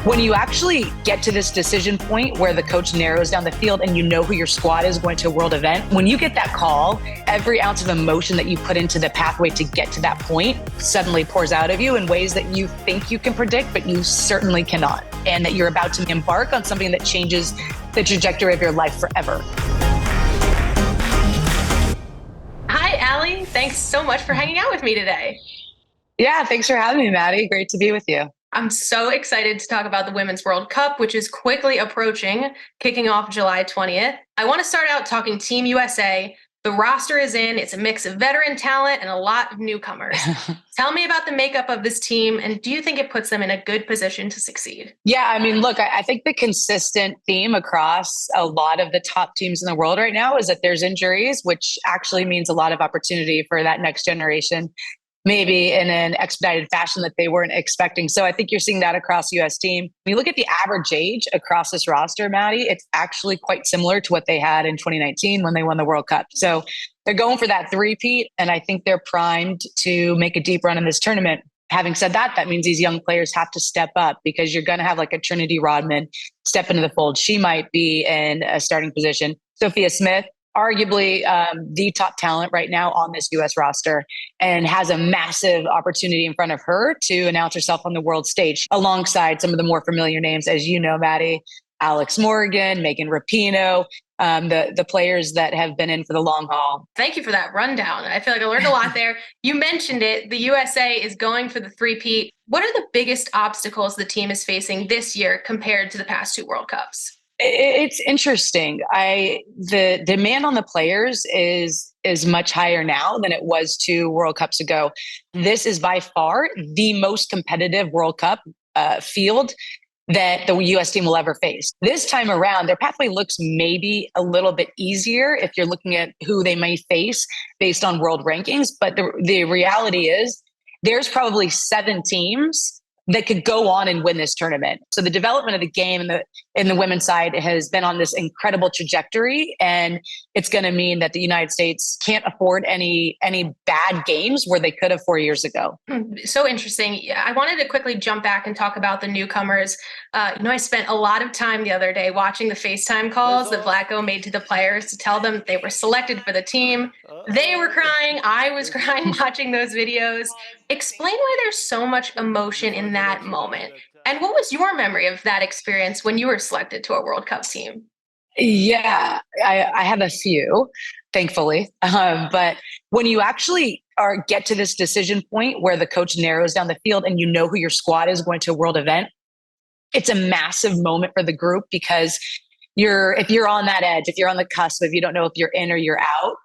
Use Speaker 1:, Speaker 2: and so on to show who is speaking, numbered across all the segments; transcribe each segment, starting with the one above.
Speaker 1: When you actually get to this decision point where the coach narrows down the field and you know who your squad is going to a world event, when you get that call, every ounce of emotion that you put into the pathway to get to that point suddenly pours out of you in ways that you think you can predict, but you certainly cannot. And that you're about to embark on something that changes the trajectory of your life forever.
Speaker 2: Hi, Aly. Thanks so much for hanging out with me today.
Speaker 1: Yeah, thanks for having me, Maddie. Great to be with you.
Speaker 2: I'm so excited to talk about the Women's World Cup, which is quickly approaching, kicking off July 20th. I want to start out talking Team USA. The roster is in. It's a mix of veteran talent and a lot of newcomers. Tell me about the makeup of this team, and do you think it puts them in a good position to succeed?
Speaker 1: Yeah, I mean, look, I think the consistent theme across a lot of the top teams in the world right now is that there's injuries, which actually means a lot of opportunity for that next generation, maybe in an expedited fashion that they weren't expecting. So I think you're seeing that across US team. When you look at the average age across this roster, Maddie, it's actually quite similar to what they had in 2019 when they won the World Cup. So they're going for that three-peat, and I think they're primed to make a deep run in this tournament. Having said that, that means these young players have to step up because you're going to have like a Trinity Rodman step into the fold. She might be in a starting position. Sophia Smith, arguably the top talent right now on this U.S. roster, and has a massive opportunity in front of her to announce herself on the world stage alongside some of the more familiar names, as you know, Maddie, Alex Morgan, Megan Rapinoe, the players that have been in for the long haul.
Speaker 2: Thank you for that rundown. I feel like I learned a lot there. You mentioned it. The USA is going for the three-peat. What are the biggest obstacles the team is facing this year compared to the past two World Cups?
Speaker 1: It's interesting. The demand on the players is much higher now than it was 2 World Cups ago. This is by far the most competitive World Cup field that the U.S. team will ever face. This time around, their pathway looks maybe a little bit easier if you're looking at who they may face based on world rankings. But the reality is there's probably 7 teams that could go on and win this tournament. So the development of the game in the women's side has been on this incredible trajectory, and it's going to mean that the United States can't afford any bad games where they could have 4 years ago.
Speaker 2: So interesting. I wanted to quickly jump back and talk about the newcomers. I spent a lot of time the other day watching the FaceTime calls that Vlatko made to the players to tell them they were selected for the team. They were crying. I was crying watching those videos. Explain why there's so much emotion in that moment. And what was your memory of that experience when you were selected to a World Cup team?
Speaker 1: Yeah, I have a few, thankfully. But when you actually get to this decision point where the coach narrows down the field and you know who your squad is going to a world event, it's a massive moment for the group because if you're on that edge, if you're on the cusp, if you don't know if you're in or you're out,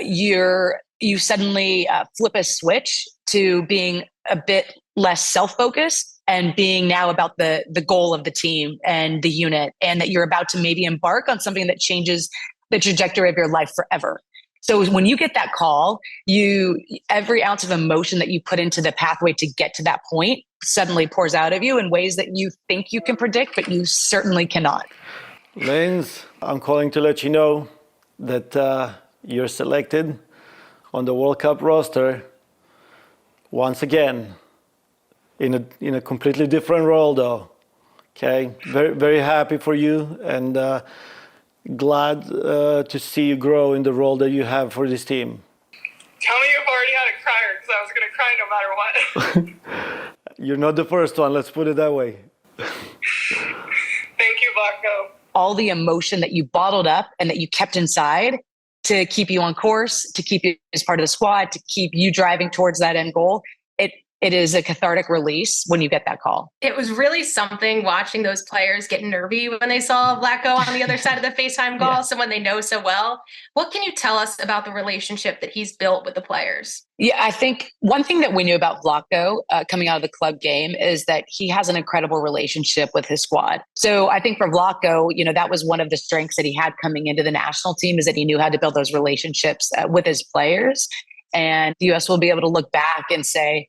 Speaker 1: you suddenly flip a switch to being a bit less self-focused and being now about the goal of the team and the unit, and that you're about to maybe embark on something that changes the trajectory of your life forever. So when you get that call, every ounce of emotion that you put into the pathway to get to that point suddenly pours out of you in ways that you think you can predict, but you certainly cannot.
Speaker 3: Lanes, I'm calling to let you know that you're selected on the World Cup roster once again in a completely different role, though. Okay, very, very happy for you, and glad to see you grow in the role that you have for this team.
Speaker 4: Tell me you've already had a crier, because I was going to cry no matter what.
Speaker 3: You're not the first one, let's put it that way.
Speaker 4: Thank you, Vlatko.
Speaker 1: All the emotion that you bottled up and that you kept inside to keep you on course, to keep you as part of the squad, to keep you driving towards that end goal, it is a cathartic release when you get that call.
Speaker 2: It was really something watching those players get nervy when they saw Vlatko on the other side of the FaceTime call, yeah. Someone they know so well. What can you tell us about the relationship that he's built with the players?
Speaker 1: Yeah, I think one thing that we knew about Vlatko coming out of the club game is that he has an incredible relationship with his squad. So I think for Vlatko, that was one of the strengths that he had coming into the national team, is that he knew how to build those relationships with his players. And the U.S. will be able to look back and say,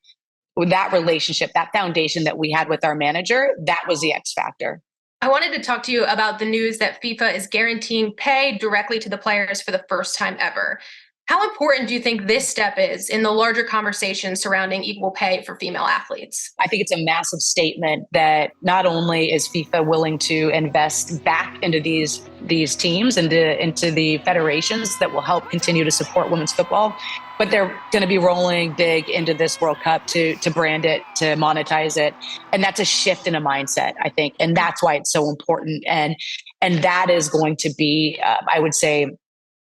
Speaker 1: that relationship, that foundation that we had with our manager, that was the X factor.
Speaker 2: I wanted to talk to you about the news that FIFA is guaranteeing pay directly to the players for the first time ever. How important do you think this step is in the larger conversation surrounding equal pay for female athletes?
Speaker 1: I think it's a massive statement that not only is FIFA willing to invest back into these teams and into the federations that will help continue to support women's football, but they're going to be rolling big into this World Cup to brand it, to monetize it, and that's a shift in a mindset, I think, and that's why it's so important. And that is going to be, I would say,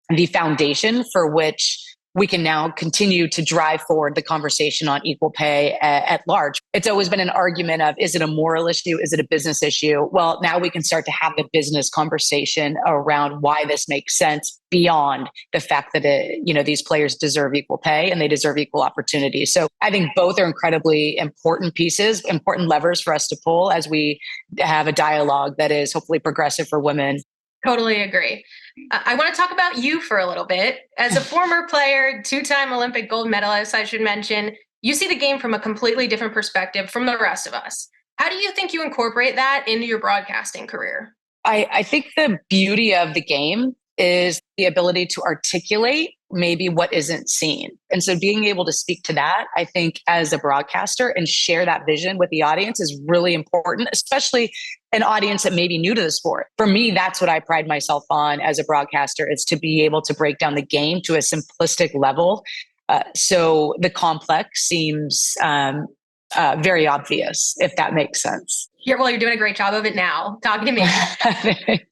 Speaker 1: the foundation for which we can now continue to drive forward the conversation on equal pay at large. It's always been an argument of, is it a moral issue? Is it a business issue? Well, now we can start to have the business conversation around why this makes sense beyond the fact that these players deserve equal pay and they deserve equal opportunity. So I think both are incredibly important pieces, important levers for us to pull as we have a dialogue that is hopefully progressive for women.
Speaker 2: Totally agree. I want to talk about you for a little bit. As a former player, two-time Olympic gold medalist, I should mention, you see the game from a completely different perspective from the rest of us. How do you think you incorporate that into your broadcasting career?
Speaker 1: I think the beauty of the game is the ability to articulate maybe what isn't seen. And so being able to speak to that, I think, as a broadcaster and share that vision with the audience is really important, especially an audience that may be new to the sport. For me, that's what I pride myself on as a broadcaster, is to be able to break down the game to a simplistic level. So the complex seems very obvious, if that makes sense.
Speaker 2: You're doing a great job of it now, talking to me.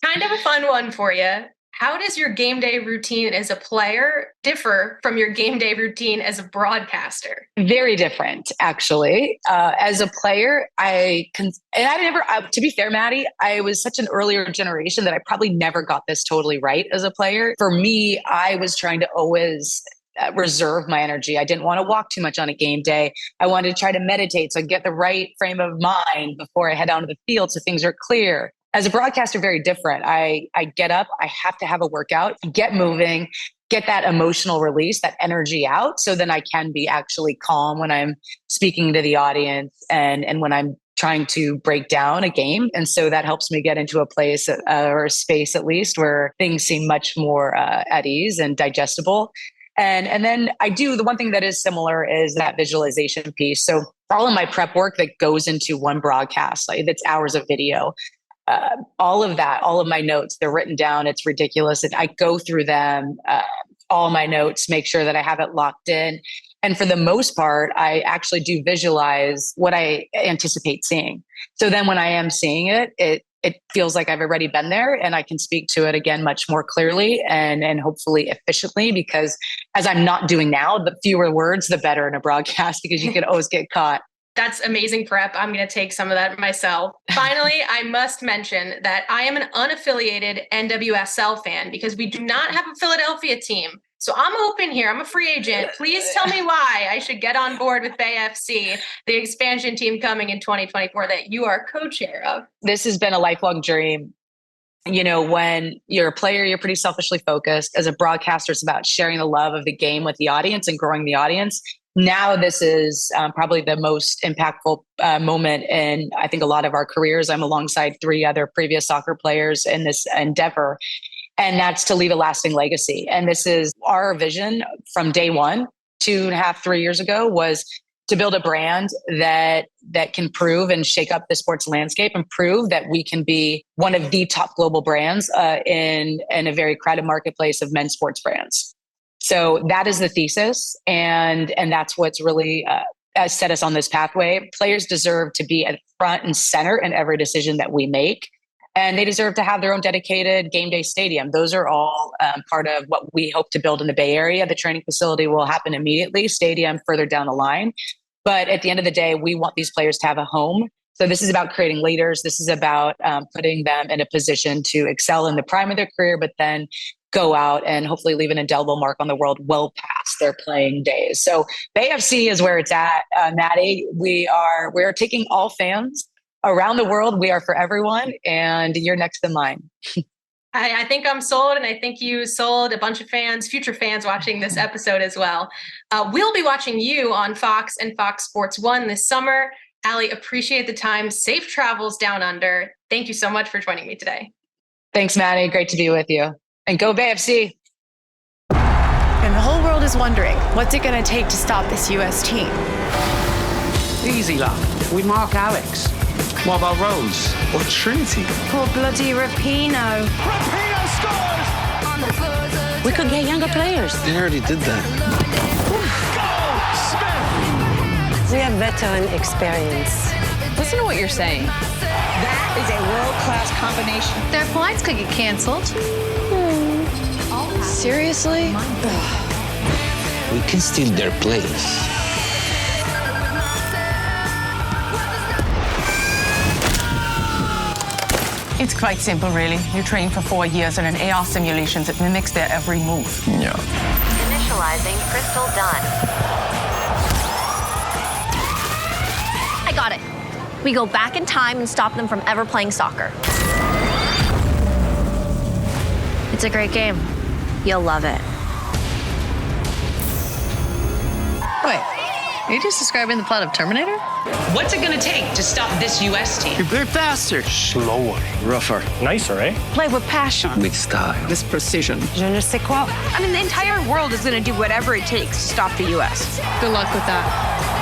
Speaker 2: Kind of a fun one for you. How does your game day routine as a player differ from your game day routine as a broadcaster?
Speaker 1: Very different, actually. As a player, to be fair, Maddie, I was such an earlier generation that I probably never got this totally right as a player. For me, I was trying to always reserve my energy. I didn't want to walk too much on a game day. I wanted to try to meditate so I get the right frame of mind before I head out to the field so things are clear. As a broadcaster, very different. I get up, I have to have a workout, get moving, get that emotional release, that energy out, so then I can be actually calm when I'm speaking to the audience and when I'm trying to break down a game. And so that helps me get into a place or a space, at least, where things seem much more at ease and digestible. And then the one thing that is similar is that visualization piece. So all of my prep work that goes into one broadcast, like that's hours of video, all of my notes, they're written down. It's ridiculous. And I go through them, all my notes, make sure that I have it locked in. And for the most part, I actually do visualize what I anticipate seeing. So then when I am seeing it, it feels like I've already been there and I can speak to it again much more clearly and hopefully efficiently, because as I'm not doing now, the fewer words, the better in a broadcast, because you can always get caught.
Speaker 2: That's amazing prep. I'm going to take some of that myself. Finally, I must mention that I am an unaffiliated NWSL fan because we do not have a Philadelphia team. So I'm open here. I'm a free agent. Please tell me why I should get on board with Bay FC, the expansion team coming in 2024 that you are co-chair of.
Speaker 1: This has been a lifelong dream. When you're a player, you're pretty selfishly focused. As a broadcaster, it's about sharing the love of the game with the audience and growing the audience. Now, this is probably the most impactful moment in, I think, a lot of our careers. I'm alongside 3 other previous soccer players in this endeavor, and that's to leave a lasting legacy. And this is our vision from day one, 2.5, 3 years ago, was to build a brand that can prove and shake up the sports landscape and prove that we can be one of the top global brands in a very crowded marketplace of men's sports brands. So that is the thesis, and that's what's really set us on this pathway. Players deserve to be at front and center in every decision that we make, and they deserve to have their own dedicated game day stadium. Those are all part of what we hope to build in the Bay Area. The training facility will happen immediately, stadium further down the line. But at the end of the day, we want these players to have a home. So this is about creating leaders. This is about putting them in a position to excel in the prime of their career, but then go out and hopefully leave an indelible mark on the world well past their playing days. So Bay FC is where it's at, Maddie. We're taking all fans around the world. We are for everyone, and you're next in line.
Speaker 2: I think I'm sold, and I think you sold a bunch of fans, future fans watching this episode as well. We'll be watching you on Fox and Fox Sports 1 this summer. Aly, appreciate the time. Safe travels down under. Thank you so much for joining me today.
Speaker 1: Thanks, Maddie. Great to be with you. And go Bay FC.
Speaker 5: whole world is wondering, what's it going to take to stop this U.S. team?
Speaker 6: Easy, love. We mark Alex. What about Rose? Or Trinity?
Speaker 5: Poor bloody Rapinoe.
Speaker 6: Rapinoe scores!
Speaker 7: We could get younger players.
Speaker 6: They already did that. Go, Smith!
Speaker 7: We have veteran experience.
Speaker 5: Listen to what you're saying.
Speaker 8: That is a world-class combination.
Speaker 5: Their flights could get canceled. Seriously?
Speaker 6: We can steal their place.
Speaker 9: It's quite simple, really. You train for 4 years in an AR simulation that mimics their every move.
Speaker 6: Yeah.
Speaker 10: Initializing crystal done.
Speaker 11: I got it. We go back in time and stop them from ever playing soccer. It's a great game. You'll love it.
Speaker 5: Wait, are you just describing the plot of Terminator?
Speaker 8: What's it going to take to stop this U.S. team?
Speaker 6: You play faster. Slower. Rougher.
Speaker 12: Nicer, eh?
Speaker 9: Play with passion.
Speaker 6: With style.
Speaker 12: This precision.
Speaker 7: Je ne sais quoi.
Speaker 5: I mean, the entire world is going to do whatever it takes to stop the U.S.
Speaker 2: Good luck with that.